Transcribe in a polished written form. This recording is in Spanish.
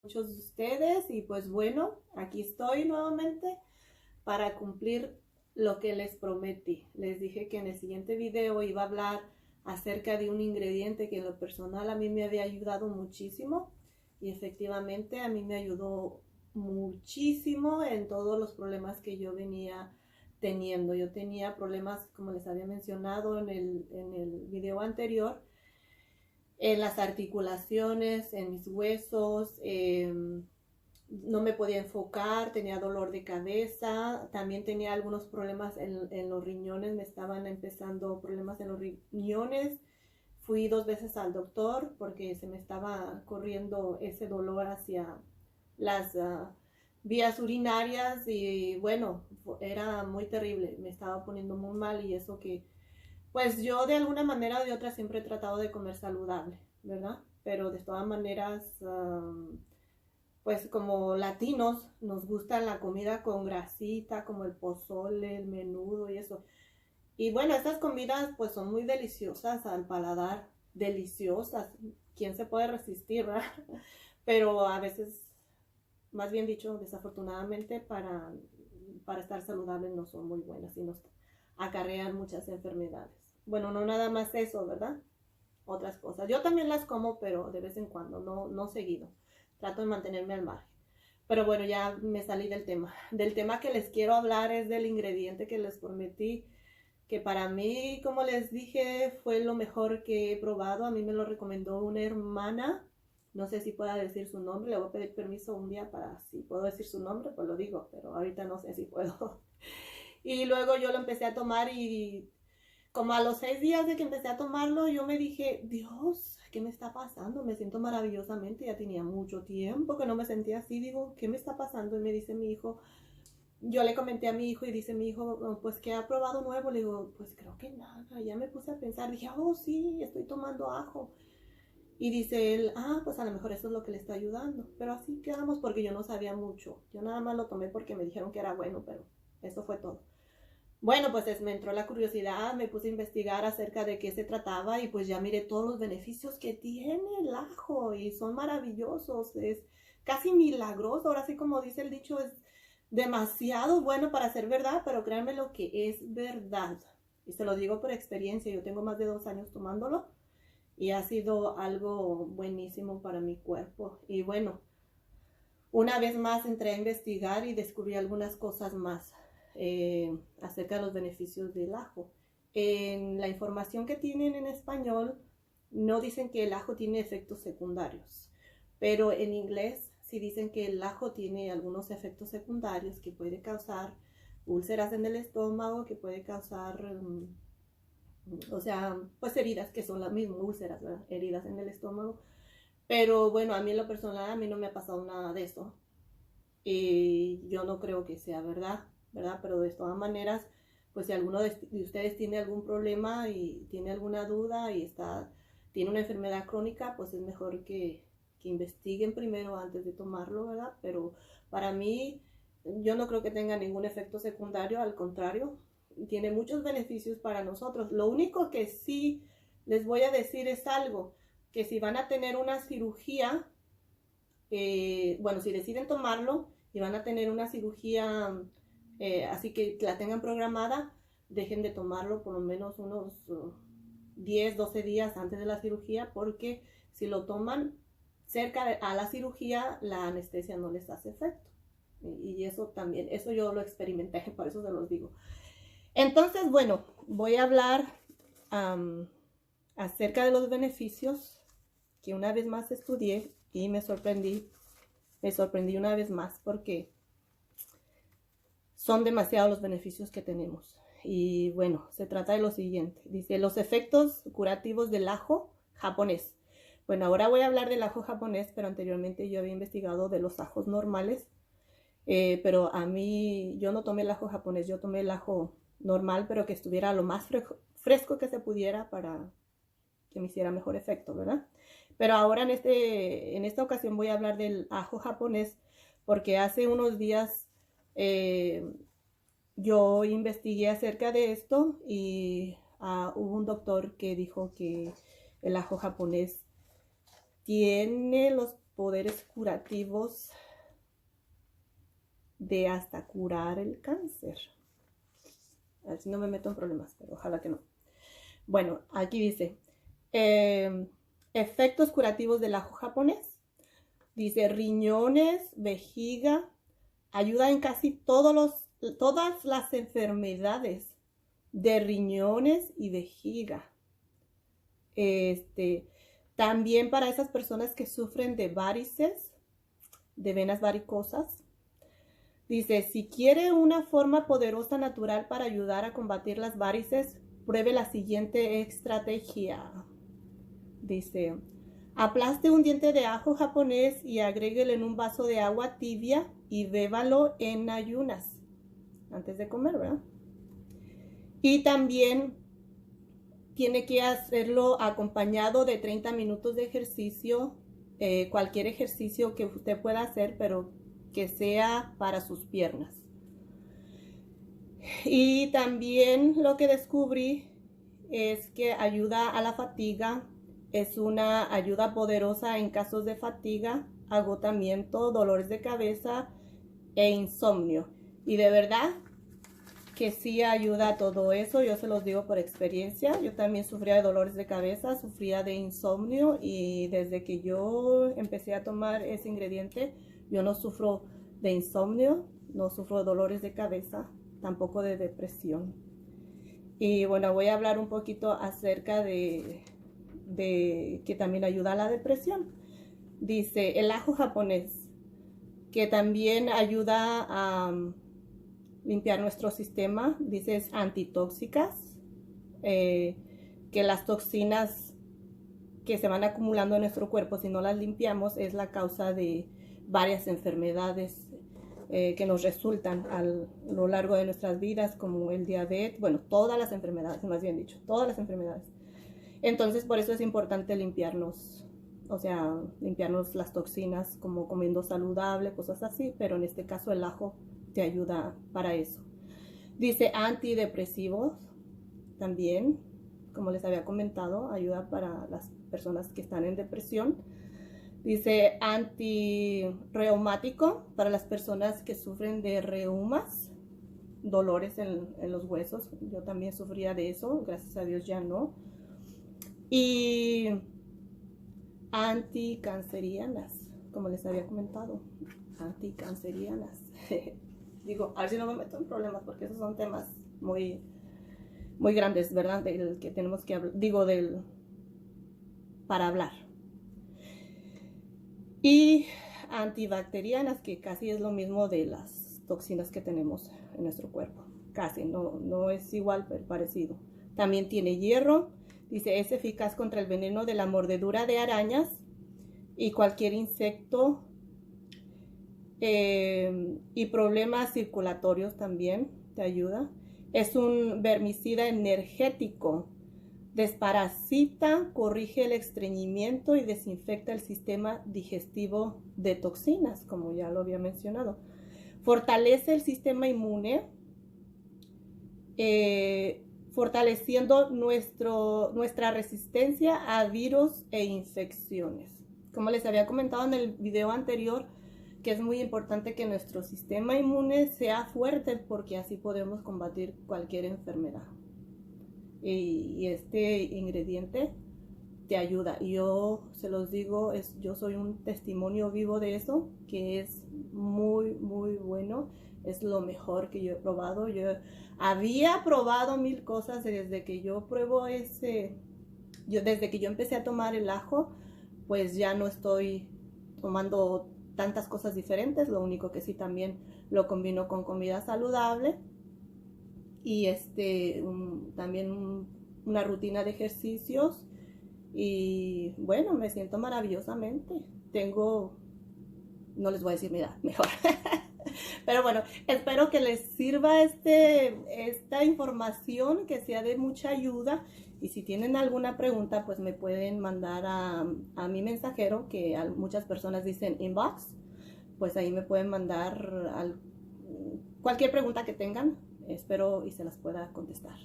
Muchos de ustedes y pues bueno, aquí estoy nuevamente para cumplir lo que les prometí. Les dije que en el siguiente video iba a hablar acerca de un ingrediente que en lo personal a mí me había ayudado muchísimo y efectivamente a mí me ayudó muchísimo en todos los problemas que yo venía teniendo. Yo tenía problemas, como les había mencionado en el video anterior, en las articulaciones, en mis huesos, no me podía enfocar, tenía dolor de cabeza, también tenía algunos problemas en los riñones, me estaban empezando problemas en los riñones. Fui 2 veces al doctor porque se me estaba corriendo ese dolor hacia las vías urinarias y bueno, era muy terrible, me estaba poniendo muy mal y eso que pues yo de alguna manera o de otra siempre he tratado de comer saludable, ¿verdad? Pero de todas maneras, pues como latinos nos gusta la comida con grasita, como el pozole, el menudo y eso. Y bueno, estas comidas pues son muy deliciosas al paladar, deliciosas. ¿Quién se puede resistir, verdad? Pero a veces, más bien dicho, desafortunadamente para estar saludables no son muy buenas y nos acarrean muchas enfermedades. Bueno, no nada más eso, ¿verdad? Otras cosas. Yo también las como, pero de vez en cuando, no seguido. Trato de mantenerme al margen. Pero bueno, ya me salí del tema. Del tema que les quiero hablar es del ingrediente que les prometí, que para mí, como les dije, fue lo mejor que he probado. A mí me lo recomendó una hermana. No sé si pueda decir su nombre. Le voy a pedir permiso un día para, si puedo decir su nombre, pues lo digo, pero ahorita no sé si puedo. Y luego yo lo empecé a tomar y como a los 6 días de que empecé a tomarlo, yo me dije, Dios, ¿qué me está pasando? Me siento maravillosamente, ya tenía mucho tiempo que no me sentía así, digo, ¿qué me está pasando? Y me dice mi hijo, yo le comenté a mi hijo y dice mi hijo, pues, ¿qué ha probado nuevo? Le digo, pues creo que nada, ya me puse a pensar, dije, oh sí, estoy tomando ajo. Y dice él, pues a lo mejor eso es lo que le está ayudando. Pero así quedamos porque yo no sabía mucho. Yo nada más lo tomé porque me dijeron que era bueno, pero eso fue todo. Bueno, pues me entró la curiosidad, me puse a investigar acerca de qué se trataba y pues ya miré todos los beneficios que tiene el ajo y son maravillosos, es casi milagroso, ahora sí como dice el dicho, es demasiado bueno para ser verdad, pero créanme lo que es verdad. Y se lo digo por experiencia, yo tengo más de 2 años tomándolo y ha sido algo buenísimo para mi cuerpo. Y bueno, una vez más entré a investigar y descubrí algunas cosas más acerca de los beneficios del ajo. En la información que tienen en español no dicen que el ajo tiene efectos secundarios, pero en inglés sí dicen que el ajo tiene algunos efectos secundarios que puede causar úlceras en el estómago, que puede causar, o sea, pues heridas que son las mismas úlceras, ¿verdad? Heridas en el estómago. Pero bueno, a mí en lo personal, a mí no me ha pasado nada de eso. Y yo no creo que sea verdad, ¿verdad? Pero de todas maneras, pues si alguno de ustedes tiene algún problema y tiene alguna duda y tiene una enfermedad crónica, pues es mejor que investiguen primero antes de tomarlo, ¿verdad? Pero para mí, yo no creo que tenga ningún efecto secundario, al contrario, tiene muchos beneficios para nosotros. Lo único que sí les voy a decir es algo, que si van a tener una cirugía, bueno, si deciden tomarlo y van a tener una cirugía, así que la tengan programada, dejen de tomarlo por lo menos unos 10, 12 días antes de la cirugía, porque si lo toman a la cirugía, la anestesia no les hace efecto. Y eso también, eso yo lo experimenté, por eso se los digo. Entonces, bueno, voy a hablar acerca de los beneficios que una vez más estudié y me sorprendí una vez más porque son demasiados los beneficios que tenemos. Y bueno, se trata de lo siguiente. Dice, los efectos curativos del ajo japonés. Bueno, ahora voy a hablar del ajo japonés, pero anteriormente yo había investigado de los ajos normales. Pero a mí, yo no tomé el ajo japonés, yo tomé el ajo normal, pero que estuviera lo más fresco que se pudiera para que me hiciera mejor efecto, ¿verdad? Pero ahora en esta ocasión voy a hablar del ajo japonés porque hace unos días yo investigué acerca de esto y hubo un doctor que dijo que el ajo japonés tiene los poderes curativos de hasta curar el cáncer. A ver si no me meto en problemas, pero ojalá que no. Bueno, aquí dice, efectos curativos del ajo japonés. Dice, riñones, vejiga, ayuda en casi todas las enfermedades de riñones y vejiga. También para esas personas que sufren de varices, de venas varicosas. Dice, si quiere una forma poderosa natural para ayudar a combatir las varices, pruebe la siguiente estrategia. Dice, aplaste un diente de ajo japonés y agréguelo en un vaso de agua tibia y bébalo en ayunas, antes de comer, ¿verdad? Y también tiene que hacerlo acompañado de 30 minutos de ejercicio, cualquier ejercicio que usted pueda hacer, pero que sea para sus piernas. Y también lo que descubrí es que ayuda a la fatiga, es una ayuda poderosa en casos de fatiga, agotamiento, dolores de cabeza e insomnio. Y de verdad que sí ayuda a todo eso, yo se los digo por experiencia. Yo también sufría de dolores de cabeza, sufría de insomnio y desde que yo empecé a tomar ese ingrediente, yo no sufro de insomnio, no sufro de dolores de cabeza, tampoco de depresión. Y bueno, voy a hablar un poquito acerca de que también ayuda a la depresión. Dice, el ajo japonés, que también ayuda a limpiar nuestro sistema, dice, es antitóxicas, que las toxinas que se van acumulando en nuestro cuerpo, si no las limpiamos, es la causa de varias enfermedades que nos resultan a lo largo de nuestras vidas, como el diabetes, bueno, todas las enfermedades, más bien dicho, todas las enfermedades. Entonces, por eso es importante limpiarnos, o sea, limpiarnos las toxinas, como comiendo saludable, cosas así, pero en este caso el ajo te ayuda para eso. Dice antidepresivos también, como les había comentado, ayuda para las personas que están en depresión. Dice antirreumático para las personas que sufren de reumas, dolores en los huesos. Yo también sufría de eso, gracias a Dios ya no. Y anticancerianas, como les había comentado, anticancerianas. Digo, a ver si no me meto en problemas porque esos son temas muy, muy grandes, ¿verdad? Del que tenemos que hablar, digo, para hablar. Y antibacterianas, que casi es lo mismo de las toxinas que tenemos en nuestro cuerpo. Casi, no es igual, pero parecido. También tiene hierro. Dice, es eficaz contra el veneno de la mordedura de arañas y cualquier insecto. Y problemas circulatorios también te ayuda. Es un vermicida energético. Desparasita, corrige el estreñimiento y desinfecta el sistema digestivo de toxinas, como ya lo había mencionado. Fortalece el sistema inmune, fortaleciendo nuestra resistencia a virus e infecciones. Como les había comentado en el video anterior, que es muy importante que nuestro sistema inmune sea fuerte porque así podemos combatir cualquier enfermedad. Y este ingrediente te ayuda. Y yo se los digo, yo soy un testimonio vivo de eso, que es muy, muy bueno. Es lo mejor que yo he probado. Yo había probado 1000 cosas desde que yo pruebo desde que yo empecé a tomar el ajo, pues ya no estoy tomando tantas cosas diferentes. Lo único que sí también lo combino con comida saludable. Y también una rutina de ejercicios y bueno, me siento maravillosamente. No les voy a decir mi edad, mejor. Pero bueno, espero que les sirva esta información, que sea de mucha ayuda. Y si tienen alguna pregunta, pues me pueden mandar a mi mensajero, que muchas personas dicen inbox. Pues ahí me pueden mandar cualquier pregunta que tengan. Espero y se las pueda contestar.